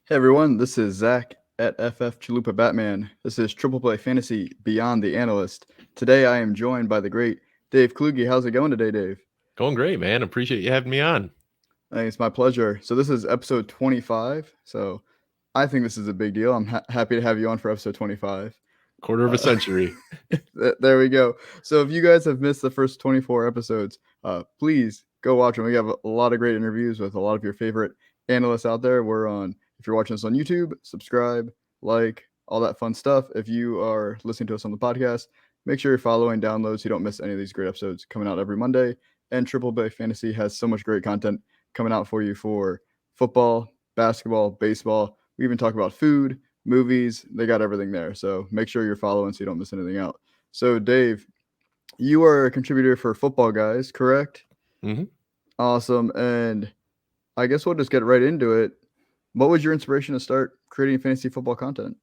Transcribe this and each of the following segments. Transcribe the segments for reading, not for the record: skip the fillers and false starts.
Hey everyone, this is Zach at FF Chalupa Batman. This is Triple Play Fantasy Beyond the Analyst. Today I am joined by the great Dave Kluge. How's it going today, Dave? Going great, man. Appreciate you having me on. I think it's my pleasure. So this is episode 25. So I think this is a big deal. I'm happy to have you on for episode 25. Quarter of a Uh, century. there we go. So if you guys have missed the first 24 episodes, please go watch them. We have a lot of great interviews with a lot of your favorite analysts out there. We're on, if you're watching us on YouTube, subscribe, like, all that fun stuff. If you are listening to us on the podcast, make sure you're following, download so you don't miss any of these great episodes coming out every Monday. And Triple Bay Fantasy has so much great content coming out for you for football, basketball, baseball. We even talk about food, movies. They got everything there. So make sure you're following so you don't miss anything out. So, Dave, you are a contributor for Footballguys, correct? hmm Awesome. And I guess we'll just get right into it. What was your inspiration to start creating fantasy football content?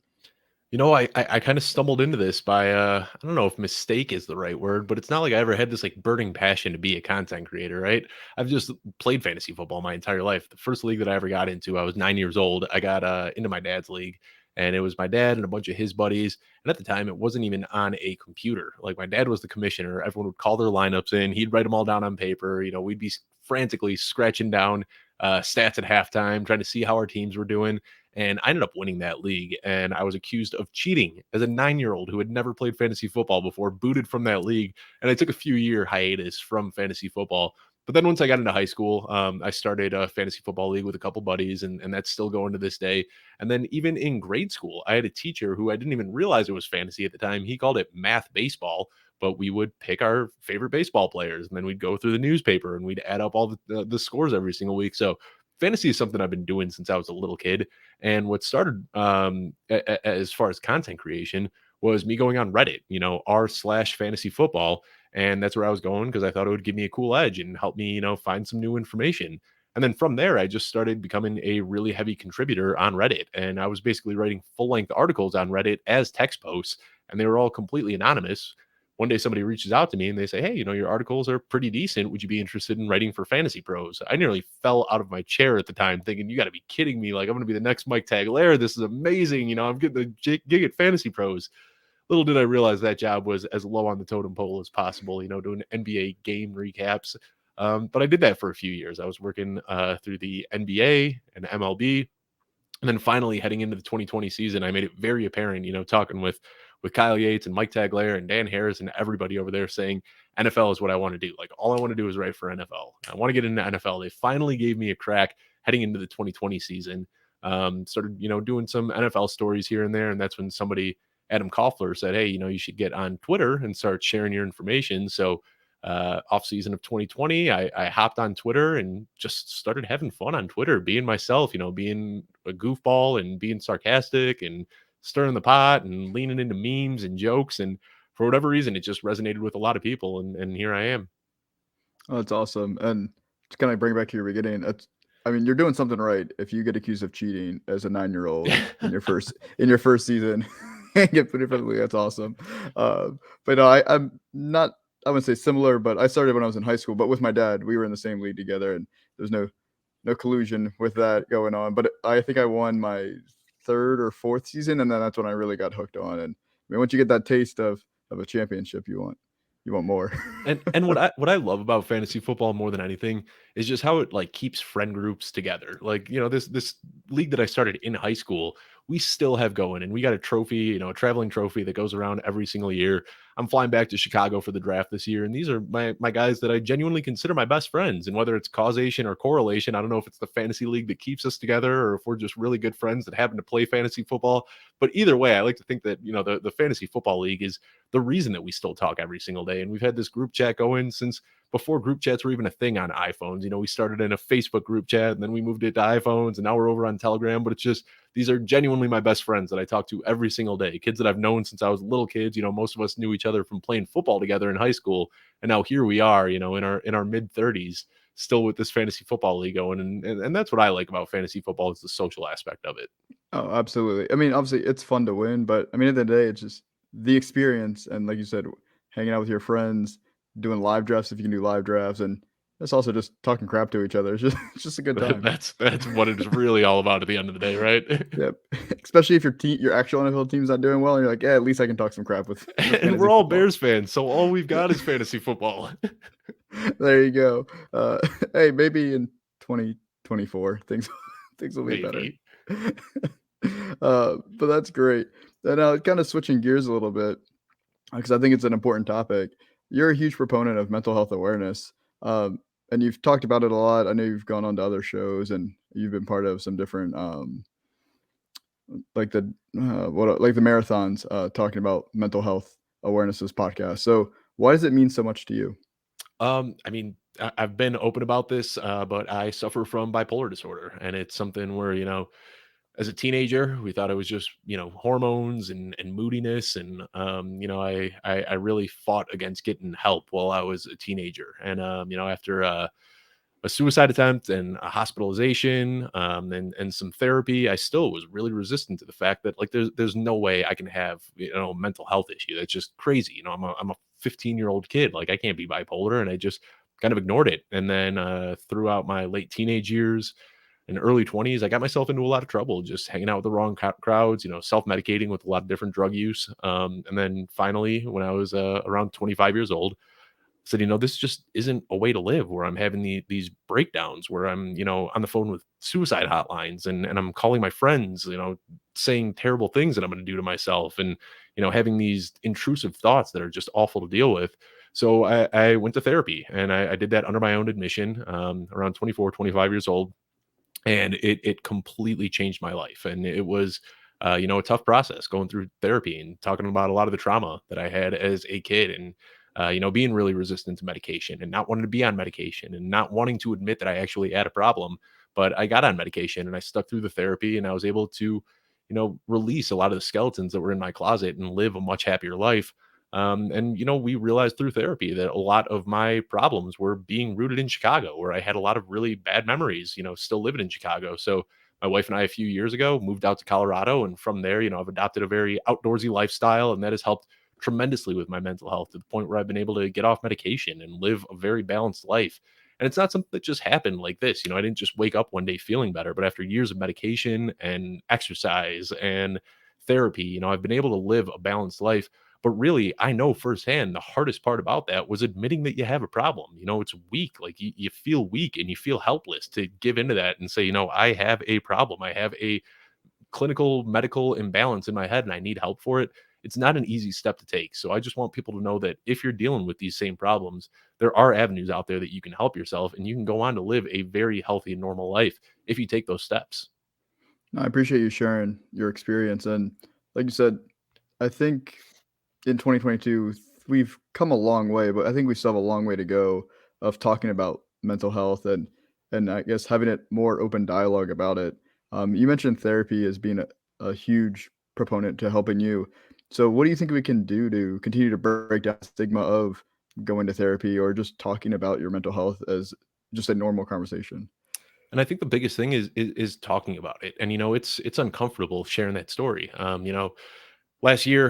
I kind of stumbled into this by I don't know if mistake is the right word, but it's not like I ever had this like burning passion to be a content creator, right? I've just played fantasy football my entire life. The first league that I ever got into, I was 9 years old. I got into my dad's league, and it was my dad and a bunch of his buddies. And at the time, it wasn't even on a computer. Like my dad was the commissioner. Everyone would call their lineups in. He'd write them all down on paper. We'd be frantically scratching down stats at halftime, trying to see how our teams were doing. And I ended up winning that league. And I was accused of cheating as a 9 year old who had never played fantasy football before, booted from that league. And I took a few-year hiatus from fantasy football. But then once I got into high school, I started a fantasy football league with a couple buddies, and that's still going to this day. And then even in grade school, I had a teacher who I didn't even realize it was fantasy at the time. He called it math baseball, but we would pick our favorite baseball players, and then we'd go through the newspaper and we'd add up all the scores every single week. So fantasy is something I've been doing since I was a little kid. And what started as far as content creation was me going on Reddit, r/fantasy football. And that's where I was going because I thought it would give me a cool edge and help me, find some new information. And then from there, I just started becoming a really heavy contributor on Reddit. And I was basically writing full length articles on Reddit as text posts, and they were all completely anonymous. One day somebody reaches out to me and they say, "Hey, your articles are pretty decent. Would you be interested in writing for Fantasy Pros?" I nearly fell out of my chair at the time thinking, "You got to be kidding me. Like, I'm going to be the next Mike Tagliere. This is amazing. I'm getting the gig at Fantasy Pros." Little did I realize that job was as low on the totem pole as possible, doing NBA game recaps. But I did that for a few years. I was working through the NBA and MLB. And then finally, heading into the 2020 season, I made it very apparent, talking with Kyle Yates and Mike Tagliere and Dan Harris and everybody over there saying NFL is what I want to do. Like all I want to do is write for NFL. I want to get into NFL. They finally gave me a crack heading into the 2020 season. Started, doing some NFL stories here and there. And that's when somebody, Adam Koffler, said, "Hey, you should get on Twitter and start sharing your information." So off season of 2020, I hopped on Twitter and just started having fun on Twitter, being myself, being a goofball and being sarcastic and stirring the pot and leaning into memes and jokes. And for whatever reason, it just resonated with a lot of people. And here I am. Oh, that's awesome. And to kind of bring it back to your beginning, I mean, you're doing something right if you get accused of cheating as a 9-year-old in your first season and get put in front of the league. That's awesome. Uh, but no, I'm not. I wouldn't say similar, but I started when I was in high school. But with my dad, we were in the same league together, and there's no collusion with that going on. But I think I won my third or fourth season, and then that's when I really got hooked on. And I mean, once you get that taste of a championship, you want more. And what I love about fantasy football more than anything is just how it like keeps friend groups together. Like, this league that I started in high school, we still have going, and we got a trophy, a traveling trophy that goes around every single year. I'm flying back to Chicago for the draft this year, and these are my guys that I genuinely consider my best friends. And whether it's causation or correlation, I don't know if it's the fantasy league that keeps us together or if we're just really good friends that happen to play fantasy football. But either way, I like to think that, the fantasy football league is the reason that we still talk every single day. And we've had this group chat going since before group chats were even a thing on iPhones. We started in a Facebook group chat and then we moved it to iPhones and now we're over on Telegram. But it's just, these are genuinely my best friends that I talk to every single day. Kids that I've known since I was little kids. Most of us knew each other from playing football together in high school. And now here we are, in our mid 30s, still with this fantasy football league going. And that's what I like about fantasy football is the social aspect of it. Oh, absolutely. I mean, obviously, it's fun to win, but I mean, at the end of the day, it's just the experience and, like you said, hanging out with your friends, doing live drafts if you can do live drafts, and It's also just talking crap to each other. It's just a good time. That's what it's really all about at the end of the day, right? Yep. Especially if your actual NFL team's not doing well, and you're like, yeah, at least I can talk some crap with for And fantasy we're all football. Bears fans, so all we've got is fantasy football. There you go. Hey, maybe in 2024 things will be better. Maybe. But that's great. And kind of switching gears a little bit because I think it's an important topic. You're a huge proponent of mental health awareness, and you've talked about it a lot. I know you've gone on to other shows and you've been part of some different, like the like the marathons, talking about mental health awarenesses podcast. So why does it mean so much to you? I mean, I've been open about this, but I suffer from bipolar disorder, and it's something where as a teenager, we thought it was just hormones and moodiness, and I really fought against getting help while I was a teenager, and after a suicide attempt and a hospitalization, and some therapy, I still was really resistant to the fact that like there's no way I can have a mental health issue. That's just crazy. I'm a 15-year-old kid. Like I can't be bipolar, and I just kind of ignored it. And then throughout my late teenage years and early 20s, I got myself into a lot of trouble just hanging out with the wrong crowds, self-medicating with a lot of different drug use. And then finally, when I was around 25 years old, said, this just isn't a way to live where I'm having these breakdowns where I'm, on the phone with suicide hotlines and I'm calling my friends, saying terrible things that I'm going to do to myself and, having these intrusive thoughts that are just awful to deal with. So I went to therapy and I did that under my own admission, around 24, 25 years old. And it completely changed my life. And it was, a tough process going through therapy and talking about a lot of the trauma that I had as a kid and, being really resistant to medication and not wanting to be on medication and not wanting to admit that I actually had a problem. But I got on medication and I stuck through the therapy and I was able to, release a lot of the skeletons that were in my closet and live a much happier life. And we realized through therapy that a lot of my problems were being rooted in Chicago, where I had a lot of really bad memories, still living in Chicago. So my wife and I, a few years ago, moved out to Colorado. And from there, I've adopted a very outdoorsy lifestyle, and that has helped tremendously with my mental health to the point where I've been able to get off medication and live a very balanced life. And it's not something that just happened like this. I didn't just wake up one day feeling better, but after years of medication and exercise and therapy, I've been able to live a balanced life. But really, I know firsthand the hardest part about that was admitting that you have a problem. It's weak. Like you feel weak and you feel helpless to give into that and say, I have a problem. I have a clinical medical imbalance in my head and I need help for it. It's not an easy step to take. So I just want people to know that if you're dealing with these same problems, there are avenues out there that you can help yourself and you can go on to live a very healthy and normal life if you take those steps. No, I appreciate you sharing your experience. And like you said, I think in 2022, we've come a long way, but I think we still have a long way to go of talking about mental health and I guess having it more open dialogue about it. You mentioned therapy as being a huge proponent to helping you. So what do you think we can do to continue to break down the stigma of going to therapy or just talking about your mental health as just a normal conversation? And I think the biggest thing is talking about it. And it's uncomfortable sharing that story. Last year,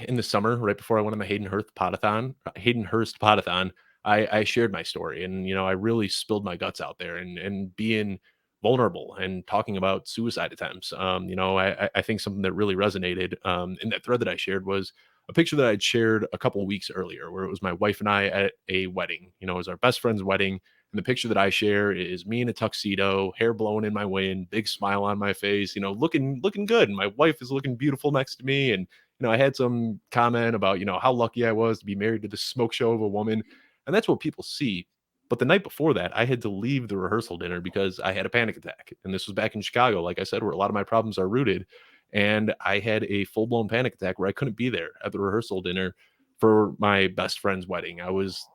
in the summer, right before I went on the Hayden Hurst Podathon, I shared my story, and I really spilled my guts out there, and being vulnerable and talking about suicide attempts. I think something that really resonated in that thread that I shared was a picture that I'd shared a couple of weeks earlier, where it was my wife and I at a wedding. It was our best friend's wedding. And the picture that I share is me in a tuxedo, hair blowing in my wind, big smile on my face, looking good. And my wife is looking beautiful next to me. And, I had some comment about, how lucky I was to be married to this smoke show of a woman. And that's what people see. But the night before that, I had to leave the rehearsal dinner because I had a panic attack. And this was back in Chicago, like I said, where a lot of my problems are rooted. And I had a full blown panic attack where I couldn't be there at the rehearsal dinner for my best friend's wedding. I was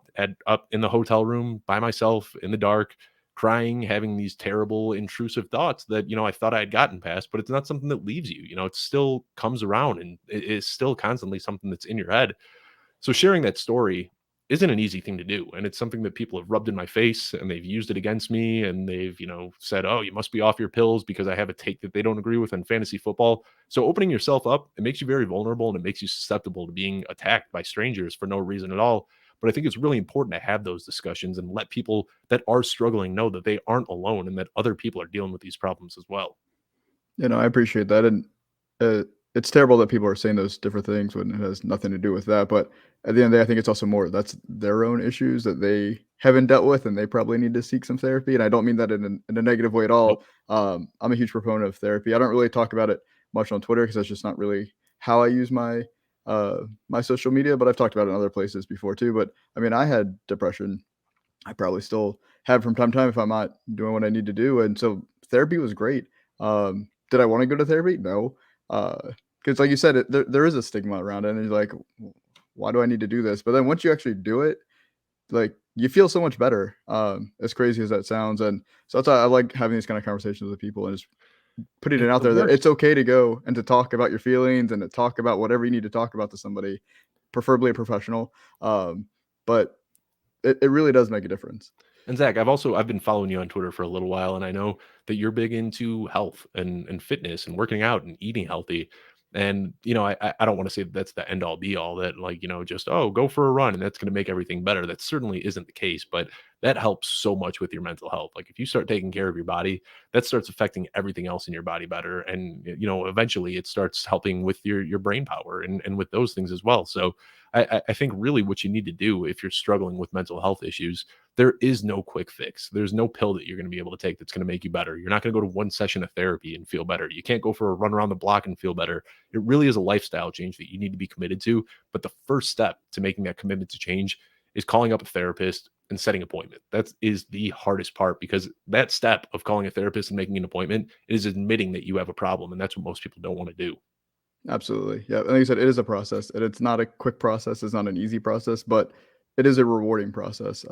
up in the hotel room by myself in the dark, crying, having these terrible intrusive thoughts that I thought I had gotten past, but it's not something that leaves you. It still comes around and it is still constantly something that's in your head. So sharing that story isn't an easy thing to do, and it's something that people have rubbed in my face and they've used it against me, and they've said, oh, you must be off your pills because I have a take that they don't agree with in fantasy football. So opening yourself up, it makes you very vulnerable and it makes you susceptible to being attacked by strangers for no reason at all. But I think it's really important to have those discussions and let people that are struggling know that they aren't alone and that other people are dealing with these problems as well. I appreciate that, and uh, it's terrible that people are saying those different things when it has nothing to do with that. But at the end of the day, I think it's also more that's their own issues that they haven't dealt with, and they probably need to seek some therapy. And I don't mean that in a negative way at Nope. all. I'm a huge proponent of therapy. I don't really talk about it much on Twitter because that's just not really how I use my social media. But I've talked about it in other places before too. But I mean, I had depression. I probably still have from time to time if I'm not doing what I need to do. And so therapy was great. Did I want to go to therapy? No. Because like you said, there is a stigma around it. And you're like, why do I need to do this? But then once you actually do it, like you feel so much better. As crazy as that sounds. And so that's why I like having these kind of conversations with people and just putting it And out the there that it's worst okay to go and to talk about your feelings and to talk about whatever you need to talk about to somebody, preferably a professional. But it really does make a difference. And Zach, I've been following you on Twitter for a little while, and I know that you're big into health and fitness and working out and eating healthy. And I don't want to say that that's the end all be all that like just go for a run and that's going to make everything better. That certainly isn't the case, but that helps so much with your mental health. Like if you start taking care of your body, that starts affecting everything else in your body better, and eventually it starts helping with your brain power and with those things as well. So I think really what you need to do if you're struggling with mental health issues, there is no quick fix. There's no pill that you're going to be able to take that's going to make you better. You're not going to go to one session of therapy and feel better. You can't go for a run around the block and feel better. It really is a lifestyle change that you need to be committed to. But the first step to making that commitment to change is calling up a therapist and setting an appointment. That is the hardest part, because that step of calling a therapist and making an appointment is admitting that you have a problem. And that's what most people don't want to do. Absolutely. Yeah. Like you said, it is a process, and it's not a quick process. It's not an easy process, but it is a rewarding process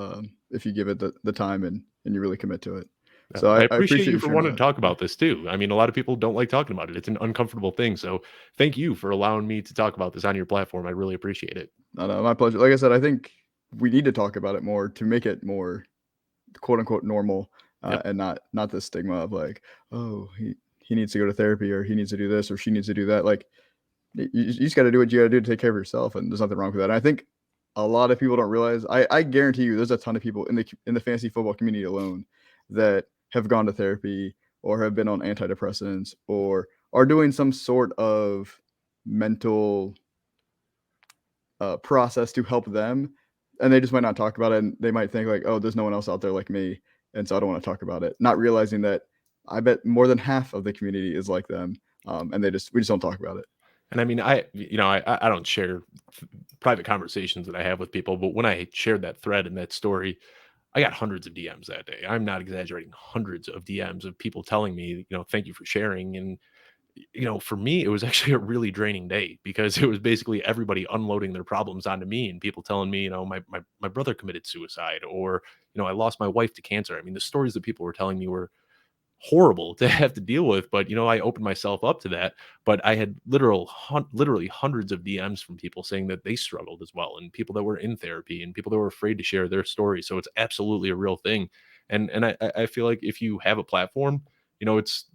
if you give it the time and you really commit to it. So I I appreciate appreciate you you for sharing wanting to that. talk about this too. I mean, a lot of people don't like talking about it. It's an uncomfortable thing. So thank you for allowing me to talk about this on your platform. I really appreciate it. No, no, my pleasure. Like I said, I think we need to talk about it more to make it more quote unquote normal, Yep. and not the stigma of like, oh, he needs to go to therapy or he needs to do this or she needs to do that. Like you just got to do what you got to do to take care of yourself, and there's nothing wrong with that. And I think a lot of people don't realize. I guarantee you, there's a ton of people in the fantasy football community alone that have gone to therapy or have been on antidepressants or are doing some sort of mental process to help them, and they just might not talk about it. And they might think like, oh, there's no one else out there like me, and so I don't want to talk about it. Not realizing that I bet more than half of the community is like them, and we just don't talk about it. And I mean, I don't share private conversations that I have with people, but when I shared that thread and that story, I got hundreds of DMs that day. I'm not exaggerating, hundreds of DMs of people telling me, thank you for sharing. And for me, it was actually a really draining day because it was basically everybody unloading their problems onto me and people telling me, my brother committed suicide, or, I lost my wife to cancer. I mean, the stories that people were telling me were horrible to have to deal with, but I opened myself up to that. But I had literally hundreds of DMs from people saying that they struggled as well, and people that were in therapy and people that were afraid to share their story. So it's absolutely a real thing. And I feel like if you have a platform, it's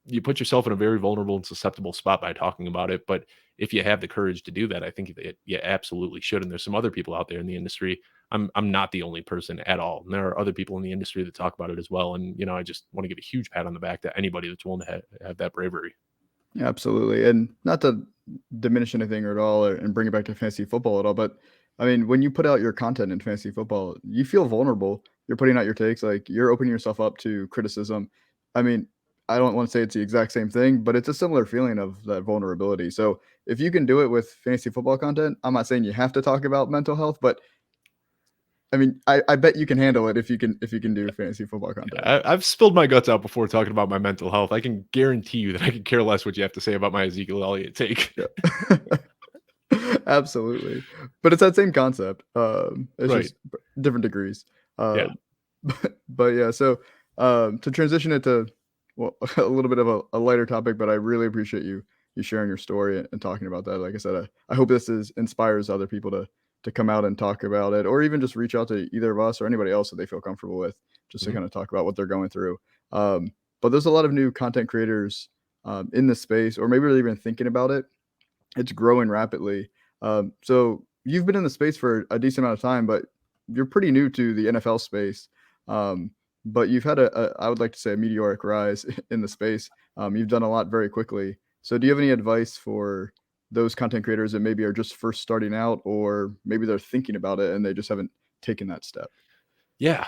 you put yourself in a very vulnerable and susceptible spot by talking about it. But if you have the courage to do that, I think that you absolutely should. And there's some other people out there in the industry. I'm not the only person at all. And there are other people in the industry that talk about it as well. And I just want to give a huge pat on the back to anybody that's willing to have that bravery. Yeah, absolutely, and not to diminish anything at all, and bring it back to fantasy football at all, but I mean, when you put out your content in fantasy football, you feel vulnerable. You're putting out your takes, like you're opening yourself up to criticism. I mean, I don't want to say it's the exact same thing, but it's a similar feeling of that vulnerability. So if you can do it with fantasy football content, I'm not saying you have to talk about mental health, but I mean, I bet you can handle it if you can do fantasy football content. I've spilled my guts out before talking about my mental health. I can guarantee you that I can care less what you have to say about my Ezekiel Elliott take. Yeah. Absolutely. But it's that same concept. It's Right. just different degrees. Yeah. But yeah, so to transition it to well, a little bit of a lighter topic, but I really appreciate you sharing your story and talking about that. Like I said, I hope this inspires other people to come out and talk about it, or even just reach out to either of us or anybody else that they feel comfortable with, just to Mhm. kind of talk about what they're going through. But there's a lot of new content creators in this space, or maybe they're even thinking about it. It's growing rapidly. So you've been in the space for a decent amount of time, but you're pretty new to the NFL space. Um, but you've had I would like to say, a meteoric rise in the space. You've done a lot very quickly. So, do you have any advice for those content creators that maybe are just first starting out, or maybe they're thinking about it and they just haven't taken that step? Yeah,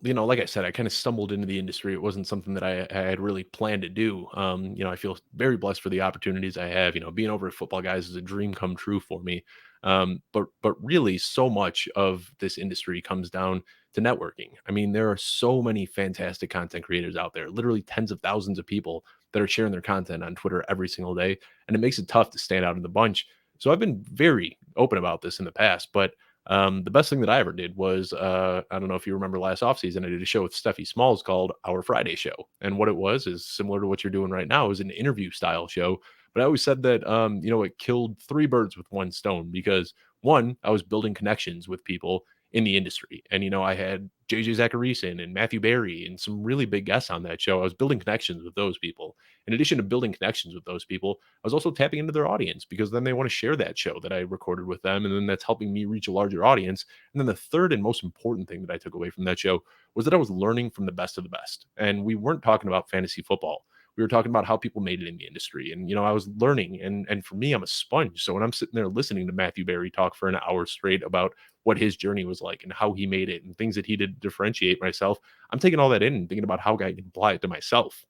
like I said, I kind of stumbled into the industry. It wasn't something that I had really planned to do. I feel very blessed for the opportunities I have. Being over at Footballguys is a dream come true for me. But really, so much of this industry comes down to networking. I mean, there are so many fantastic content creators out there, literally tens of thousands of people that are sharing their content on Twitter every single day, and it makes it tough to stand out in the bunch. So I've been very open about this in the past, but the best thing that I ever did was I don't know if you remember last offseason, I did a show with Steffi Smalls called Our Friday Show. And what it was is similar to what you're doing right now. It was an interview style show. But I always said that it killed three birds with one stone because one, I was building connections with people in the industry. And I had JJ Zacharyson and Matthew Berry and some really big guests on that show. I was building connections with those people. In addition to building connections with those people, I was also tapping into their audience because then they want to share that show that I recorded with them. And then that's helping me reach a larger audience. And then the third and most important thing that I took away from that show was that I was learning from the best of the best. And we weren't talking about fantasy football. We were talking about how people made it in the industry. And, I was learning. And for me, I'm a sponge. So when I'm sitting there listening to Matthew Berry talk for an hour straight about what his journey was like and how he made it and things that he did to differentiate myself, I'm taking all that in and thinking about how I can apply it to myself.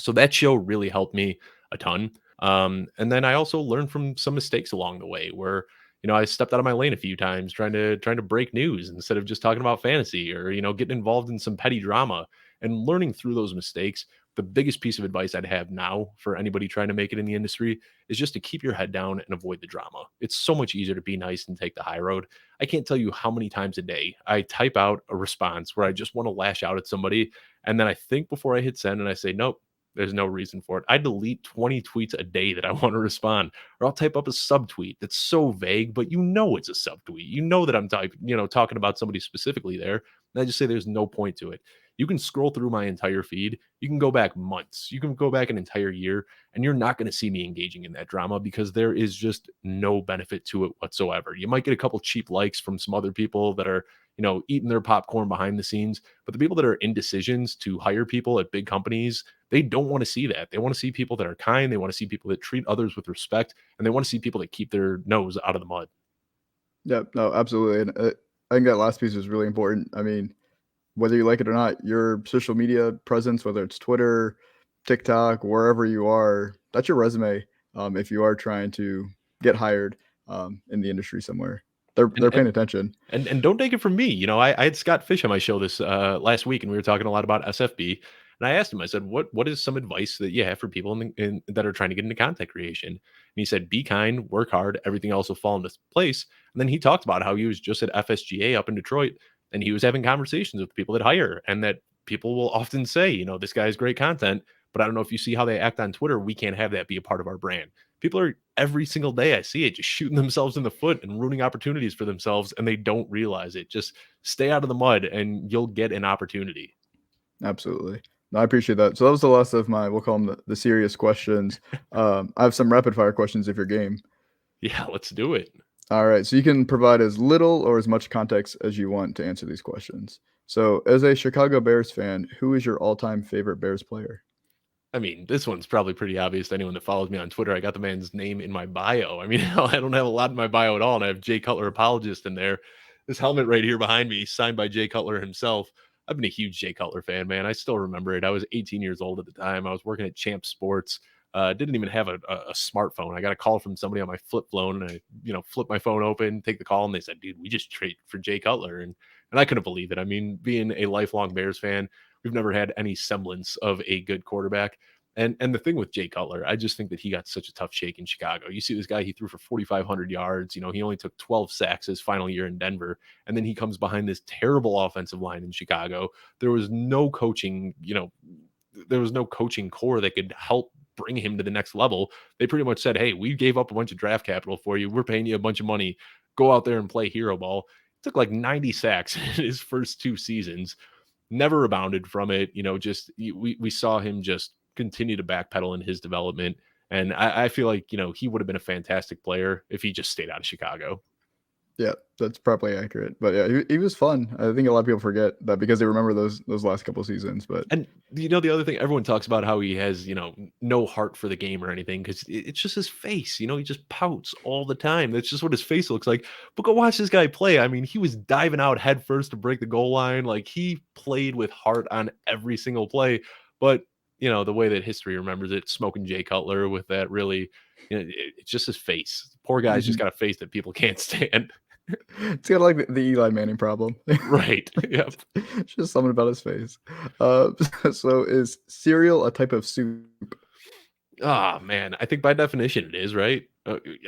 So that show really helped me a ton. And then I also learned from some mistakes along the way where, I stepped out of my lane a few times trying to break news instead of just talking about fantasy or, getting involved in some petty drama and learning through those mistakes. The biggest piece of advice I'd have now for anybody trying to make it in the industry is just to keep your head down and avoid the drama. It's so much easier to be nice and take the high road. I can't tell you how many times a day I type out a response where I just want to lash out at somebody. And then I think before I hit send and I say, nope, there's no reason for it. I delete 20 tweets a day that I want to respond, or I'll type up a subtweet that's so vague, but it's a subtweet. You know that I'm talking about somebody specifically there. And I just say there's no point to it. You can scroll through my entire feed. You can go back months. You can go back an entire year, and you're not going to see me engaging in that drama because there is just no benefit to it whatsoever. You might get a couple cheap likes from some other people that are, eating their popcorn behind the scenes, but the people that are in decisions to hire people at big companies, they don't want to see that. They want to see people that are kind. They want to see people that treat others with respect, and they want to see people that keep their nose out of the mud. Yeah, no, absolutely. And I think that last piece is really important. I mean, whether you like it or not, your social media presence, whether it's Twitter, TikTok, wherever you are, that's your resume. If you are trying to get hired in the industry somewhere, And they're and paying attention. and don't take it from me. I had Scott Fish on my show this last week, and we were talking a lot about SFB. And I asked him, I said, "What is some advice that you have for people that are trying to get into content creation?" And he said, "Be kind, work hard, everything else will fall into place." And then he talked about how he was just at FSGA up in Detroit, and he was having conversations with people that hire, and that people will often say, this guy has great content, but I don't know if you see how they act on Twitter. We can't have that be a part of our brand. People are every single day I see it just shooting themselves in the foot and ruining opportunities for themselves, and they don't realize it. Just stay out of the mud and you'll get an opportunity. Absolutely. No, I appreciate that. So that was the last of my, we'll call them the serious questions. I have some rapid fire questions if you're game. Yeah, let's do it. All right. So you can provide as little or as much context as you want to answer these questions. So, as a Chicago Bears fan, who is your all time favorite Bears player? I mean, this one's probably pretty obvious to anyone that follows me on Twitter. I got the man's name in my bio. I mean, I don't have a lot in my bio at all, and I have Jay Cutler apologist in there. This helmet right here behind me, signed by Jay Cutler himself. I've been a huge Jay Cutler fan, man. I still remember it. I was 18 years old at the time. I was working at Champ Sports. Didn't even have a smartphone. I got a call from somebody on my flip phone, and I, flip my phone open, take the call, and they said, "Dude, we just traded for Jay Cutler," and I couldn't believe it. I mean, being a lifelong Bears fan, we've never had any semblance of a good quarterback. And the thing with Jay Cutler, I just think that he got such a tough shake in Chicago. You see this guy, he threw for 4,500 yards. He only took 12 sacks his final year in Denver. And then he comes behind this terrible offensive line in Chicago. There was no coaching, there was no coaching core that could help bring him to the next level. They pretty much said, "Hey, we gave up a bunch of draft capital for you. We're paying you a bunch of money. Go out there and play hero ball." It took like 90 sacks in his first two seasons, never rebounded from it. We saw him just continue to backpedal in his development. And I feel like, he would have been a fantastic player if he just stayed out of Chicago. Yeah, that's probably accurate. But yeah, he was fun. I think a lot of people forget that because they remember those last couple seasons. But And the other thing, everyone talks about how he has, no heart for the game or anything because it's just his face. He just pouts all the time. That's just what his face looks like. But go watch this guy play. I mean, he was diving out head first to break the goal line. Like he played with heart on every single play. But the way that history remembers it, smoking Jay Cutler with that really, it's just his face. Poor guy's just got a face that people can't stand. it's kind of like the Eli Manning problem. Right. Yep. It's just something about his face. So is cereal a type of soup? Ah, man, I think by definition it is, right?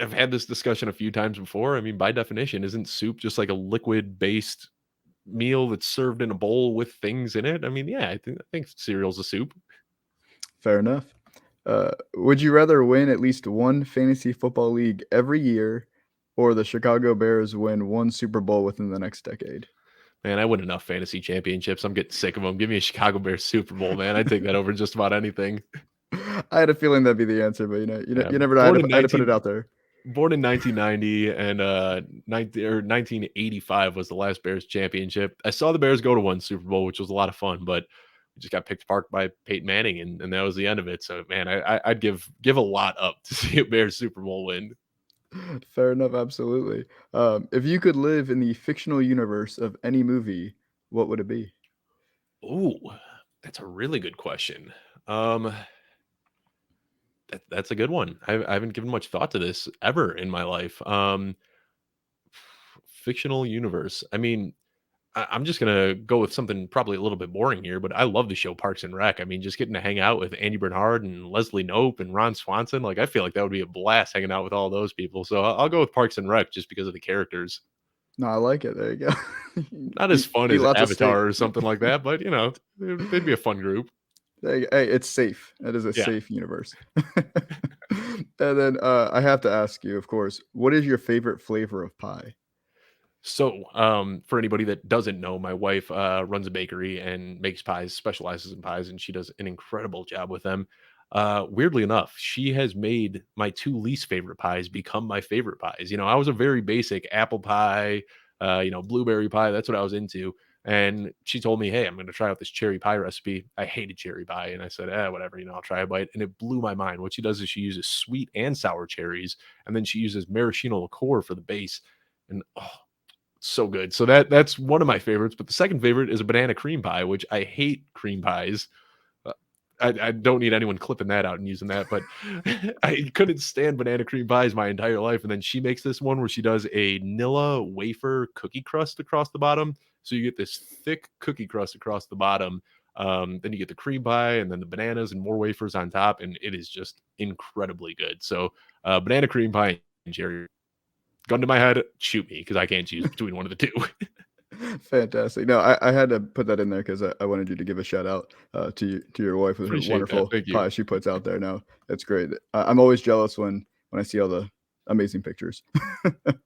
I've had this discussion a few times before. I mean, by definition, isn't soup just like a liquid-based meal that's served in a bowl with things in it? I mean, yeah, I think cereal's a soup. Fair enough. Would you rather win at least one fantasy football league every year, or the Chicago Bears win one Super Bowl within the next decade? Man, I win enough fantasy championships. I'm getting sick of them. Give me a Chicago Bears Super Bowl, man. I'd take that over just about anything. I had a feeling that'd be the answer, but Yeah, you never know. born in I had to put it 19 out there. born in 1990 and 1985 was the last Bears championship. I saw the Bears go to one Super Bowl, which was a lot of fun, but we just got picked apart by Peyton Manning, and that was the end of it. So, man, I'd give a lot up to see a Bears Super Bowl win. Fair enough, absolutely. If you could live in the fictional universe of any movie, what would it be? Ooh, that's a really good question. Um, that's a good one. I haven't given much thought to this ever in my life. Fictional universe. I mean, I'm just gonna go with something probably a little bit boring here, but I love the show Parks and Rec. I mean, just getting to hang out with Andy Bernard and Leslie Knope and Ron Swanson, like I feel like that would be a blast hanging out with all those people. So I'll go with Parks and Rec just because of the characters. No, I like it. There you go. Not as fun Eat as lots of steak. Avatar or something like that, but they'd be a fun group. Hey, it's safe. It is a Yeah. safe universe. And then I have to ask you, of course, what is your favorite flavor of pie? So, for anybody that doesn't know, my wife runs a bakery and makes pies, specializes in pies, and she does an incredible job with them. Weirdly enough, she has made my two least favorite pies become my favorite pies. I was a very basic apple pie, blueberry pie. That's what I was into. And she told me, "Hey, I'm going to try out this cherry pie recipe." I hated cherry pie, and I said, whatever, I'll try a bite." And it blew my mind. What she does is she uses sweet and sour cherries, and then she uses maraschino liqueur for the base. And oh, so good. So that's one of my favorites, but the second favorite is a banana cream pie, which I hate cream pies. Uh, I don't need anyone clipping that out and using that, but I couldn't stand banana cream pies my entire life. And then she makes this one where she does a Nilla wafer cookie crust across the bottom. So you get this thick cookie crust across the bottom. Then you get the cream pie and then the bananas and more wafers on top, and it is just incredibly good. So banana cream pie and cherry, gun to my head, shoot me because I can't choose between one of the two. Fantastic. No, I had to put that in there because I wanted you to give a shout out to your wife with her Appreciate that. wonderful Thank you. pie she puts out there. No, it's great. I'm always jealous when I see all the amazing pictures.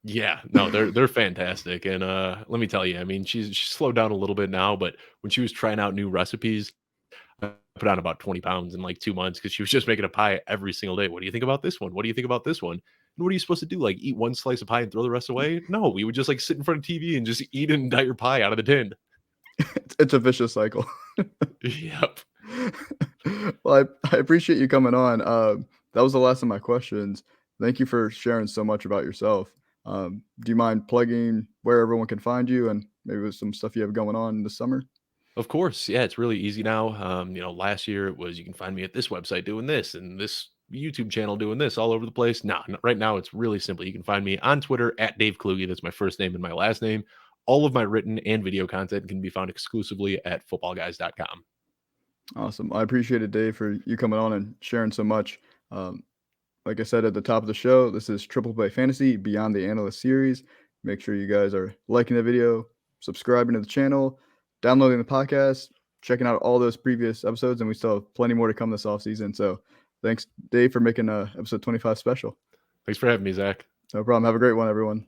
Yeah, no, they're fantastic, and let me tell you, I mean, she's slowed down a little bit now, but when she was trying out new recipes, I put on about 20 pounds in like 2 months because she was just making a pie every single day. What do you think about this one? What do you think about this one? And what are you supposed to do? Like eat one slice of pie and throw the rest away? No, we would just like sit in front of TV and just eat an entire pie out of the tin. It's a vicious cycle. Yep. Well, I appreciate you coming on. That was the last of my questions. Thank you for sharing so much about yourself. Do you mind plugging where everyone can find you and maybe with some stuff you have going on this summer? Of course, yeah, it's really easy now. Last year it was you can find me at this website doing this and this YouTube channel doing this all over the place. Now, right now it's really simple. You can find me on Twitter at Dave Kluge. That's my first name and my last name. All of my written and video content can be found exclusively at footballguys.com. Awesome. I appreciate it, Dave, for you coming on and sharing so much. Um, like I said at the top of the show, this is Triple Play Fantasy Beyond the Analyst series. Make sure you guys are liking the video, subscribing to the channel, downloading the podcast, checking out all those previous episodes, and we still have plenty more to come this off season. So thanks, Dave, for making episode 25 special. Thanks for having me, Zach. No problem. Have a great one, everyone.